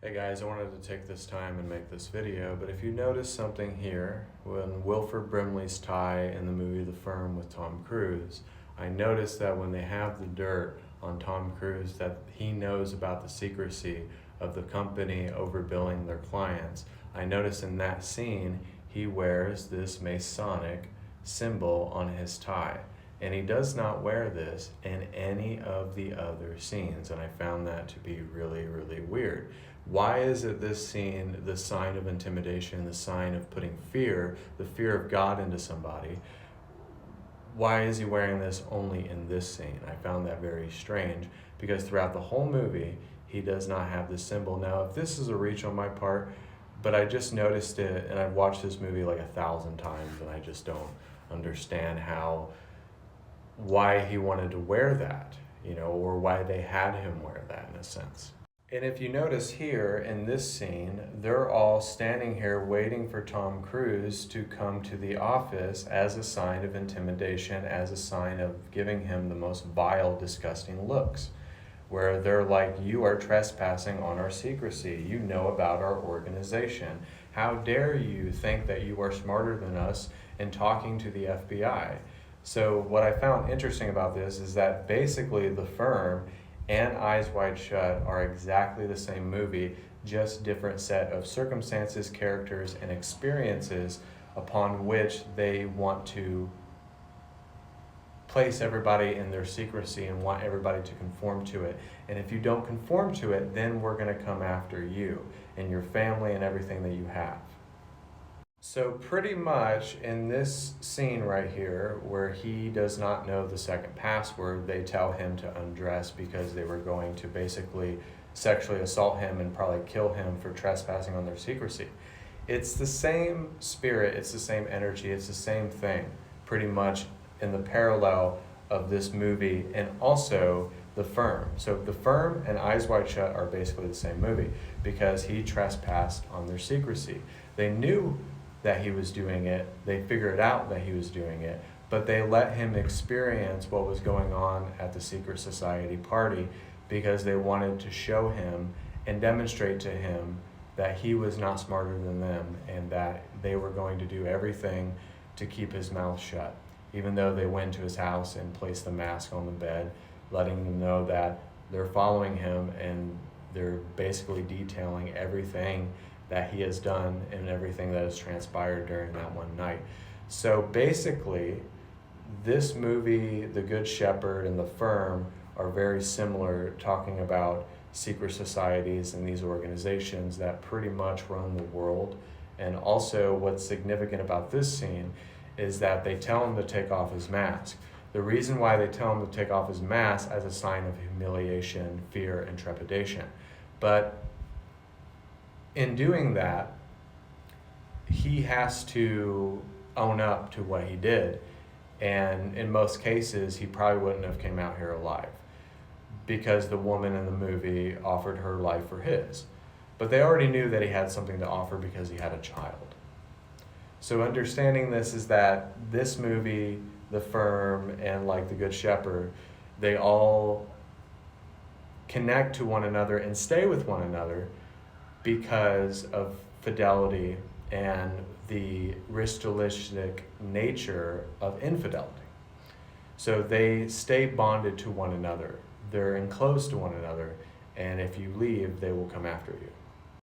Hey guys, I wanted to take this time and make this video, but if you notice something here, when Wilford Brimley's tie in the movie The Firm with Tom Cruise, I noticed that when they have the dirt on Tom Cruise that he knows about the secrecy of the company overbilling their clients, I noticed in that scene he wears this Masonic symbol on his tie. And he does not wear this in any of the other scenes, and I found that to be really, really weird. Why is it this scene, the sign of intimidation, the sign of putting fear, the fear of God into somebody? Why is he wearing this only in this scene? I found that very strange because throughout the whole movie, he does not have this symbol. Now, if this is a reach on my part, but I just noticed it, and I've watched this movie like 1,000 times, and I just don't understand why he wanted to wear that, or why they had him wear that in a sense. And if you notice here in this scene, they're all standing here waiting for Tom Cruise to come to the office as a sign of intimidation, as a sign of giving him the most vile, disgusting looks, where they're like, you are trespassing on our secrecy. You know about our organization. How dare you think that you are smarter than us in talking to the FBI? So what I found interesting about this is that basically The Firm and Eyes Wide Shut are exactly the same movie, just different set of circumstances, characters, and experiences upon which they want to place everybody in their secrecy and want everybody to conform to it. And if you don't conform to it, then we're going to come after you and your family and everything that you have. So pretty much in this scene right here, where he does not know the second password, they tell him to undress because they were going to basically sexually assault him and probably kill him for trespassing on their secrecy. It's the same spirit, it's the same energy, it's the same thing, pretty much in the parallel of this movie and also The Firm. So The Firm and Eyes Wide Shut are basically the same movie because he trespassed on their secrecy. They knew that he was doing it, they figured out that he was doing it, but they let him experience what was going on at the secret society party because they wanted to show him and demonstrate to him that he was not smarter than them and that they were going to do everything to keep his mouth shut. Even though they went to his house and placed the mask on the bed, letting them know that they're following him and they're basically detailing everything that he has done and everything that has transpired during that one night. So basically, this movie, The Good Shepherd and The Firm, are very similar, talking about secret societies and these organizations that pretty much run the world. And also what's significant about this scene is that they tell him to take off his mask. The reason why they tell him to take off his mask as a sign of humiliation, fear, and trepidation. But in doing that, he has to own up to what he did. And in most cases, he probably wouldn't have came out here alive because the woman in the movie offered her life for his. But they already knew that he had something to offer because he had a child. So understanding this is that this movie, The Firm, and like The Good Shepherd, they all connect to one another and stay with one another because of fidelity and the ritualistic nature of infidelity. So they stay bonded to one another. They're enclosed to one another, and if you leave, they will come after you.